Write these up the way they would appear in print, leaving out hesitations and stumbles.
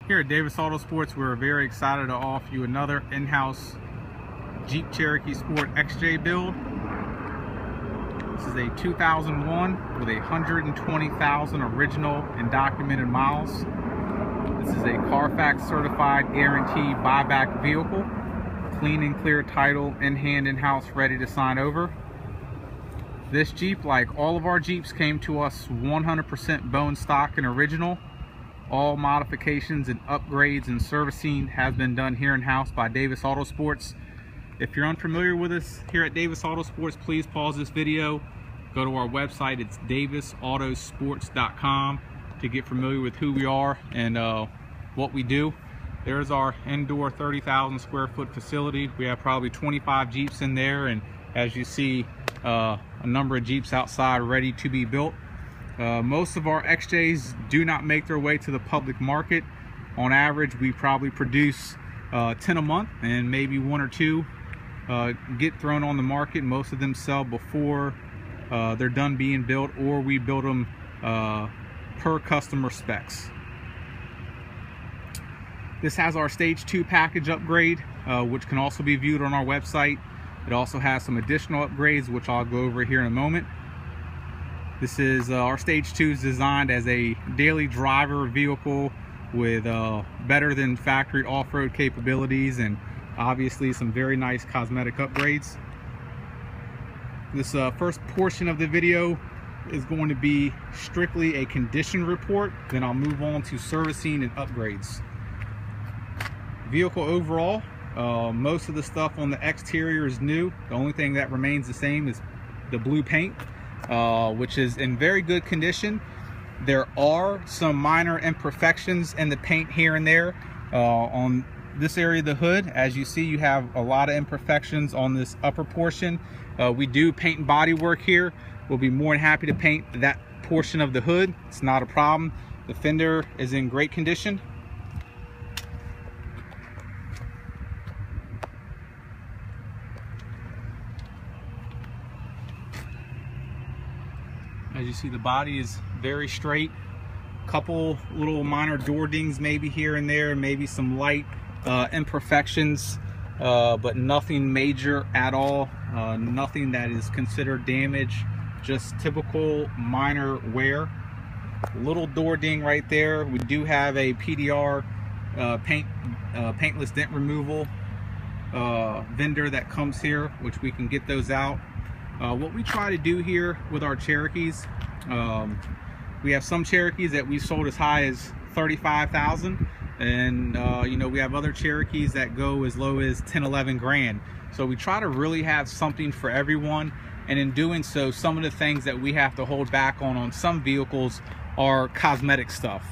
Here at Davis Autosports, we're very excited to offer you another in-house Jeep Cherokee Sport XJ build. This is a 2001 with 120,000 original and documented miles. This is a Carfax certified guaranteed buyback vehicle. Clean and clear title, in hand, in-house, ready to sign over. This Jeep, like all of our Jeeps, came to us 100% bone stock and original. All modifications and upgrades and servicing has been done here in-house by Davis Autosports. If you're unfamiliar with us here at Davis Autosports, please pause this video, go to our website. It's davisautosports.com to get familiar with who we are and what we do. There's our indoor 30,000 square foot facility. We have probably 25 Jeeps in there, and as you see, a number of Jeeps outside ready to be built. Most of our XJs do not make their way to the public market. On average, we probably produce 10 a month, and maybe 1 or 2 get thrown on the market. Most of them sell before they're done being built, or we build them per customer specs. This has our Stage 2 package upgrade, which can also be viewed on our website. It also has some additional upgrades, which I'll go over here in a moment. This is our Stage 2 is designed as a daily driver vehicle with better than factory off-road capabilities and obviously some very nice cosmetic upgrades. This first portion of the video is going to be strictly a condition report. Then I'll move on to servicing and upgrades. Vehicle overall, most of the stuff on the exterior is new. The only thing that remains the same is the blue paint, which is in very good condition. There are some minor imperfections in the paint here and there. On this area of the hood, as you see, you have a lot of imperfections on this upper portion. We do paint and body work here. We'll be more than happy to paint that portion of the hood. It's not a problem. The fender is in great condition. As you see, the body is very straight. Couple little minor door dings maybe here and there, maybe some light imperfections, but nothing major at all. Nothing that is considered damage, just typical minor wear. Little door ding right there. We do have a PDR paintless dent removal vendor that comes here, which we can get those out. What we try to do here with our Cherokees, we have some Cherokees that we sold as high as $35,000, and you know, we have other Cherokees that go as low as 10, 11 grand. So we try to really have something for everyone, and in doing so, some of the things that we have to hold back on some vehicles are cosmetic stuff.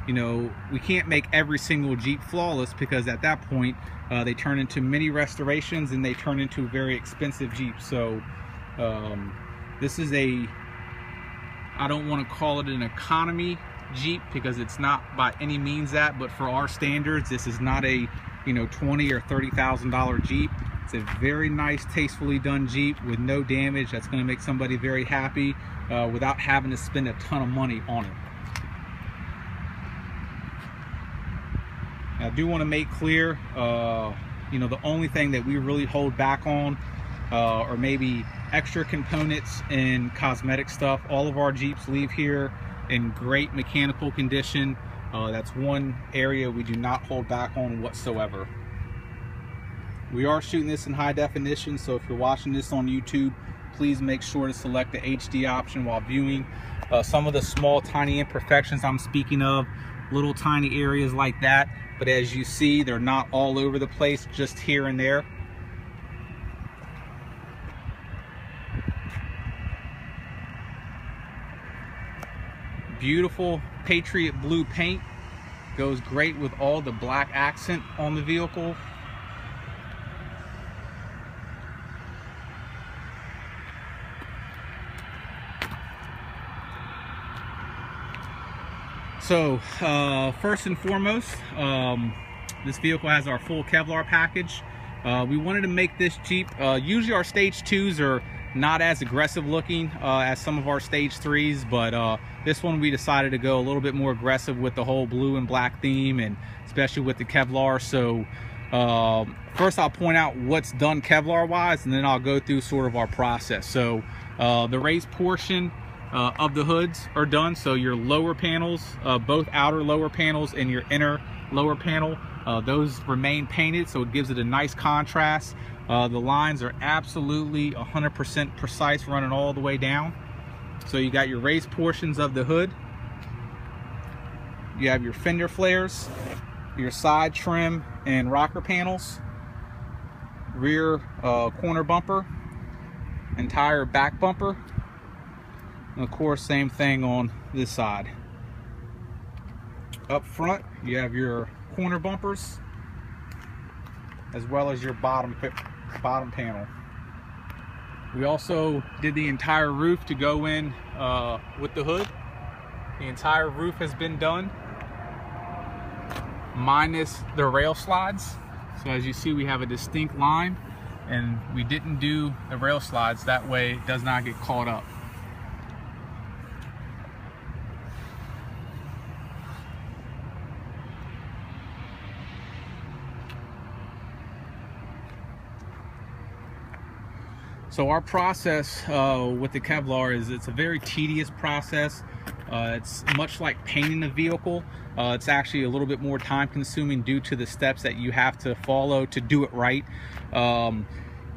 You know, we can't make every single Jeep flawless, because at that point they turn into mini restorations and they turn into very expensive Jeeps. So this is a, I don't want to call it an economy Jeep, because it's not by any means that, but for our standards, this is not a, you know, $20,000 or $30,000 Jeep. It's a very nice, tastefully done Jeep with no damage. That's going to make somebody very happy without having to spend a ton of money on it. I do want to make clear, you know, the only thing that we really hold back on or maybe extra components and cosmetic stuff. All of our Jeeps leave here in great mechanical condition. That's one area we do not hold back on whatsoever. We are shooting this in high definition, so if you're watching this on YouTube, please make sure to select the HD option while viewing. Some of the small tiny imperfections I'm speaking of, little tiny areas like that, but as you see, they're not all over the place, just here and there. Beautiful Patriot blue paint, goes great with all the black accent on the vehicle. So first and foremost, this vehicle has our full Kevlar package. We wanted to make this Jeep, usually our Stage 2s are not as aggressive looking as some of our stage 3s, but this one we decided to go a little bit more aggressive with the whole blue and black theme, and especially with the Kevlar. So first I'll point out what's done Kevlar wise, and then I'll go through sort of our process. So the raised portion of the hoods are done. So your lower panels, both outer lower panels and your inner lower panel, those remain painted, so it gives it a nice contrast. The lines are absolutely 100% precise, running all the way down. So you got your raised portions of the hood, you have your fender flares, your side trim and rocker panels, rear corner bumper, entire back bumper, and of course same thing on this side. Up front you have your corner bumpers as well as your bottom panel. We also did the entire roof to go in with the hood. The entire roof has been done minus the rail slides. So as you see, we have a distinct line, and we didn't do the rail slides, that way it does not get caught up. So our process with the Kevlar is, it's a very tedious process. It's much like painting a vehicle. It's actually a little bit more time consuming due to the steps that you have to follow to do it right.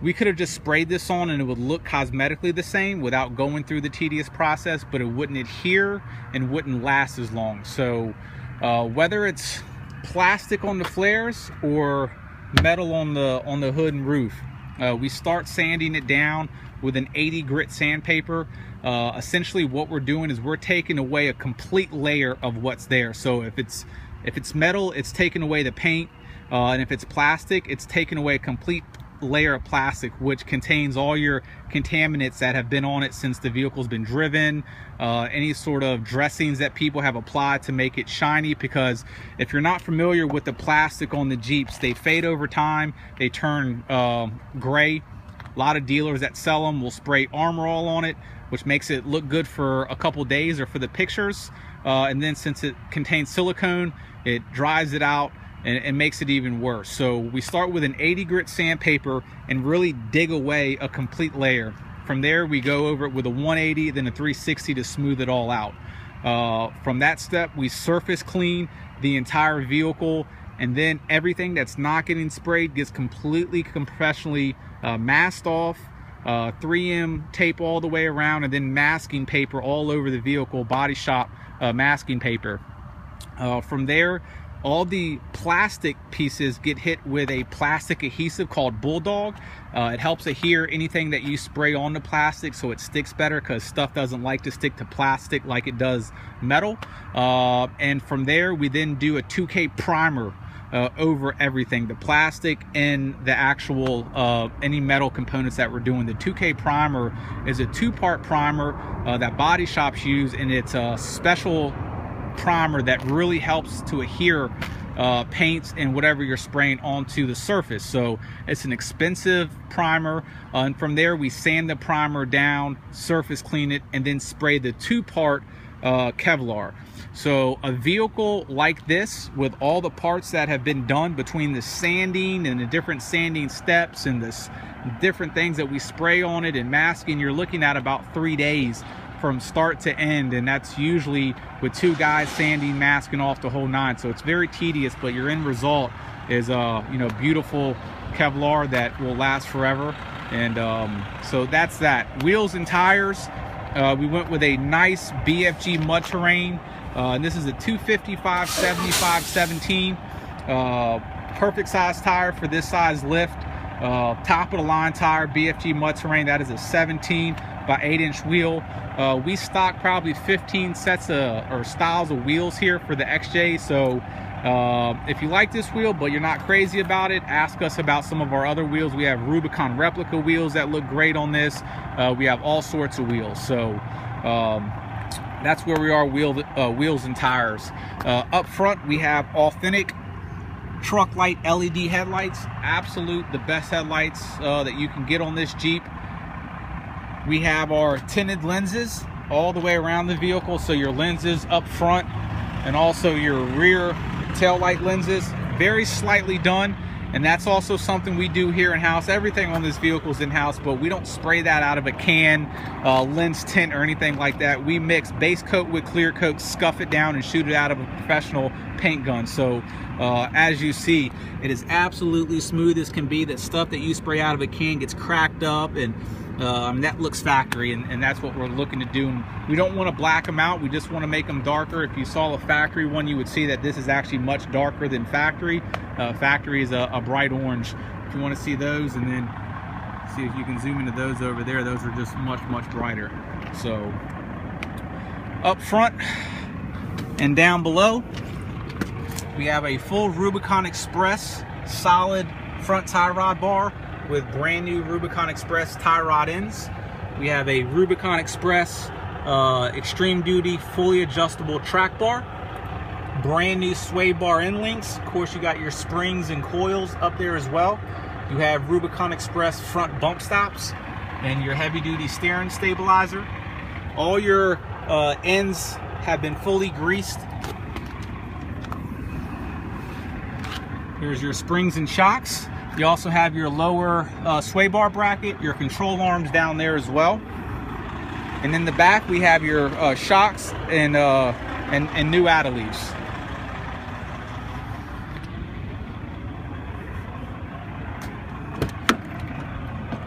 We could have just sprayed this on and it would look cosmetically the same without going through the tedious process, but it wouldn't adhere and wouldn't last as long. So whether it's plastic on the flares or metal on the hood and roof, we start sanding it down with an 80 grit sandpaper. Essentially what we're doing is we're taking away a complete layer of what's there. So if it's metal, it's taking away the paint, and if it's plastic, it's taking away a complete layer of plastic, which contains all your contaminants that have been on it since the vehicle's been driven, any sort of dressings that people have applied to make it shiny. Because if you're not familiar with the plastic on the Jeeps, they fade over time, they turn gray. A lot of dealers that sell them will spray Armor All on it, which makes it look good for a couple days or for the pictures, and then since it contains silicone, it dries it out and makes it even worse. So we start with an 80 grit sandpaper and really dig away a complete layer. From there we go over it with a 180, then a 360 to smooth it all out. From that step we surface clean the entire vehicle, and then everything that's not getting sprayed gets completely professionally masked off, 3M tape all the way around, and then masking paper all over the vehicle, body shop masking paper. From there, all the plastic pieces get hit with a plastic adhesive called Bulldog. It helps adhere anything that you spray on the plastic so it sticks better, because stuff doesn't like to stick to plastic like it does metal. And from there we then do a 2K primer over everything, the plastic and the actual any metal components that we're doing. The 2K primer is a 2-part primer that body shops use, and it's a special primer that really helps to adhere paints and whatever you're spraying onto the surface. So it's an expensive primer, and from there we sand the primer down, surface clean it, and then spray the 2-part Kevlar. So a vehicle like this, with all the parts that have been done between the sanding and the different sanding steps and this different things that we spray on it and masking, you're looking at about 3 days from start to end, and that's usually with 2 guys sanding, masking off the whole 9. So it's very tedious, but your end result is beautiful Kevlar that will last forever. And so that's that. Wheels and tires, we went with a nice BFG mud terrain, and this is a 255 75 17, perfect size tire for this size lift. Top of the line tire, BFG mud terrain. That is a 17 by 8-inch wheel. We stock probably 15 sets or styles of wheels here for the XJ. So if you like this wheel but you're not crazy about it, ask us about some of our other wheels. We have Rubicon replica wheels that look great on this. We have all sorts of wheels. So that's where we are, wheels and tires. Up front we have authentic truck light LED headlights. Absolute the best headlights that you can get on this Jeep. We have our tinted lenses all the way around the vehicle, so your lenses up front and also your rear tail light lenses, very slightly done. And that's also something we do here in-house. Everything on this vehicle is in-house, but we don't spray that out of a can, lens tint or anything like that. We mix base coat with clear coat, scuff it down, and shoot it out of a professional paint gun. So as you see, it is absolutely smooth as can be. That stuff that you spray out of a can gets cracked up, and that looks factory, and that's what we're looking to do. And we don't want to black them out, we just want to make them darker. If you saw a factory one, you would see that this is actually much darker than factory. Factory is a bright orange. If you want to see those, and then see if you can zoom into those over there, those are just much brighter. So up front and down below, we have a full Rubicon Express solid front tie rod bar with brand new Rubicon Express tie rod ends. We have a Rubicon Express extreme duty fully adjustable track bar, brand new sway bar end links. Of course, you got your springs and coils up there as well. You have Rubicon Express front bump stops and your heavy duty steering stabilizer. All your ends have been fully greased. Here's your springs and shocks. You also have your lower sway bar bracket, your control arms down there as well. And in the back, we have your shocks and new add-a-leaves.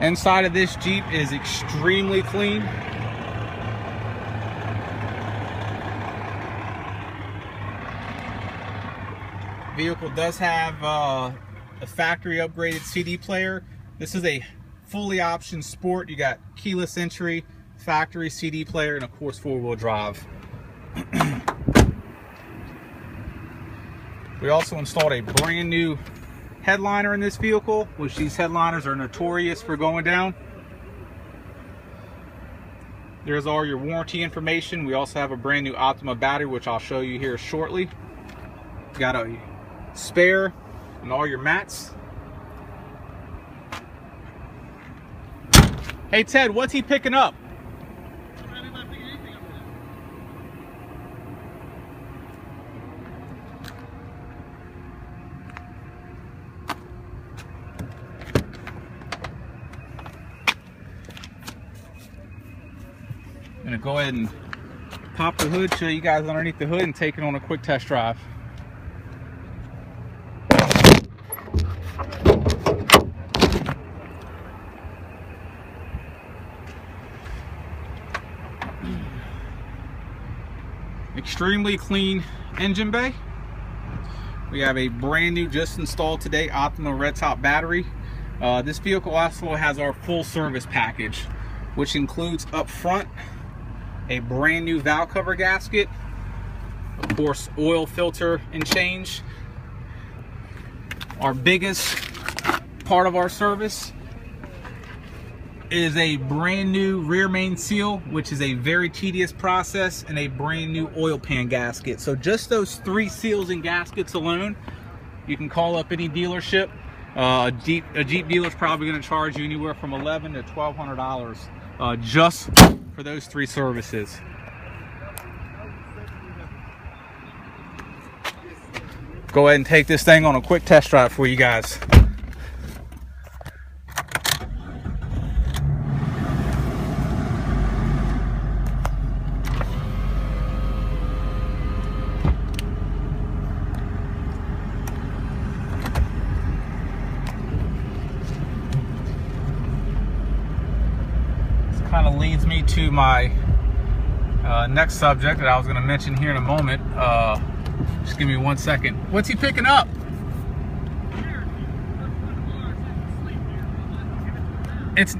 Inside of this Jeep is extremely clean. Vehicle does have a factory upgraded CD player. This is a fully optioned sport. You got keyless entry, factory CD player, and of course 4-wheel drive. We also installed a brand new headliner in this vehicle, which these headliners are notorious for going down. There's all your warranty information. We also have a brand new Optima battery, which I'll show you here shortly. Got a spare and all your mats. Hey Ted, what's he picking up? I'm not picking anything up I'm gonna go ahead and pop the hood, show you guys underneath the hood, and take it on a quick test drive. Extremely clean engine bay. We have a brand new, just installed today, Optima red top battery. This vehicle also has our full service package, which includes up front a brand new valve cover gasket, of course oil filter and change. Our biggest part of our service is a brand new rear main seal, which is a very tedious process, and a brand new oil pan gasket. So just those 3 seals and gaskets alone, you can call up any dealership. A Jeep dealer is probably going to charge you anywhere from $1,100 to $1,200 just for those 3 services. Go ahead and take this thing on a quick test drive for you guys. Kind of leads me to my next subject that I was going to mention here in a moment. Just give me 1 second. What's he picking up? It's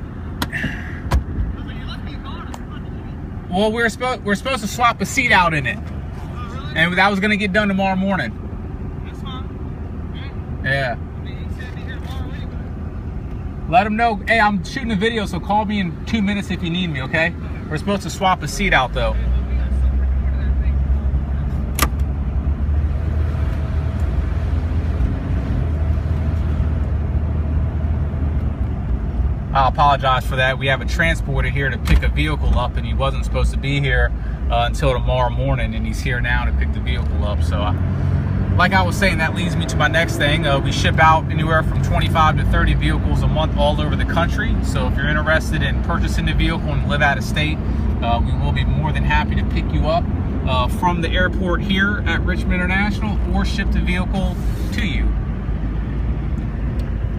well, we're supposed to swap a seat out in it. Oh, really? And that was going to get done tomorrow morning. That's fine. Okay. Yeah. I mean, he said be here tomorrow anyway. Let him know, hey, I'm shooting a video, so call me in 2 minutes if you need me, okay? We're supposed to swap a seat out though. I apologize for that. We have a transporter here to pick a vehicle up, and he wasn't supposed to be here until tomorrow morning, and he's here now to pick the vehicle up. So like I was saying, that leads me to my next thing. We ship out anywhere from 25 to 30 vehicles a month all over the country. So if you're interested in purchasing the vehicle and live out of state, we will be more than happy to pick you up from the airport here at Richmond International, or ship the vehicle to you.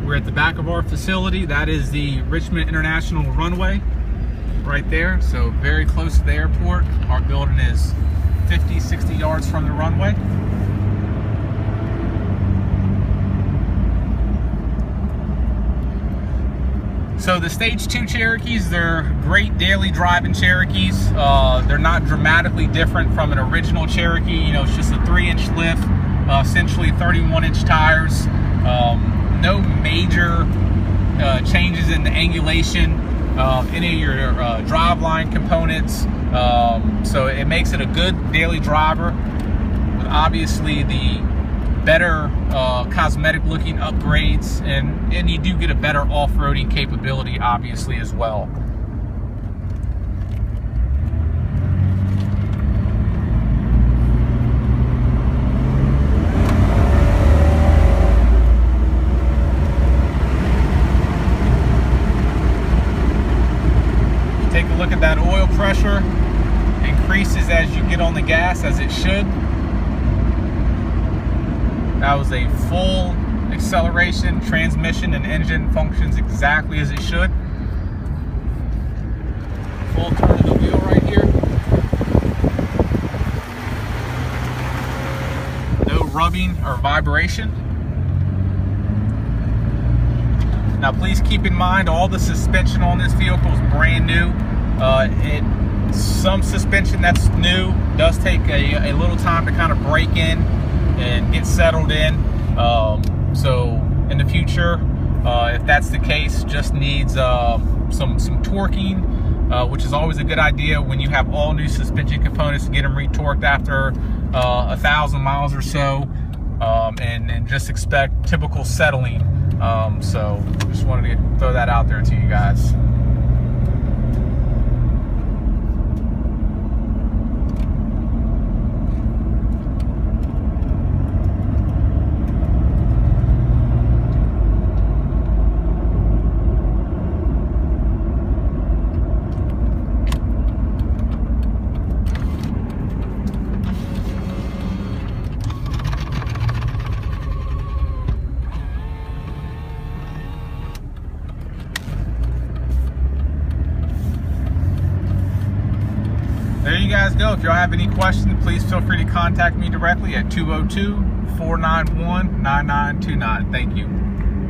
We're at the back of our facility. That is the Richmond International runway right there. So very close to the airport. Our building is 50, 60 yards from the runway. So the Stage 2 Cherokees, they're great daily driving Cherokees. They're not dramatically different from an original Cherokee. You know, it's just a 3-inch lift, essentially 31-inch tires. No major changes in the angulation, any of your driveline components. So it makes it a good daily driver with obviously the better cosmetic looking upgrades, and you do get a better off-roading capability obviously as well. Take a look at that oil pressure. Increases as you get on the gas, as it should. That was a full acceleration. Transmission and engine functions exactly as it should. Full turn of the wheel right here. No rubbing or vibration. Now please keep in mind, all the suspension on this vehicle is brand new. Some suspension that's new does take a little time to kind of break in and get settled in. So in the future, if that's the case, just needs some torquing, which is always a good idea when you have all new suspension components, to get them retorqued after 1,000 miles or so, and just expect typical settling. So just wanted to throw that out there to you guys. There you guys go. If y'all have any questions, please feel free to contact me directly at 202-491-9929. Thank you.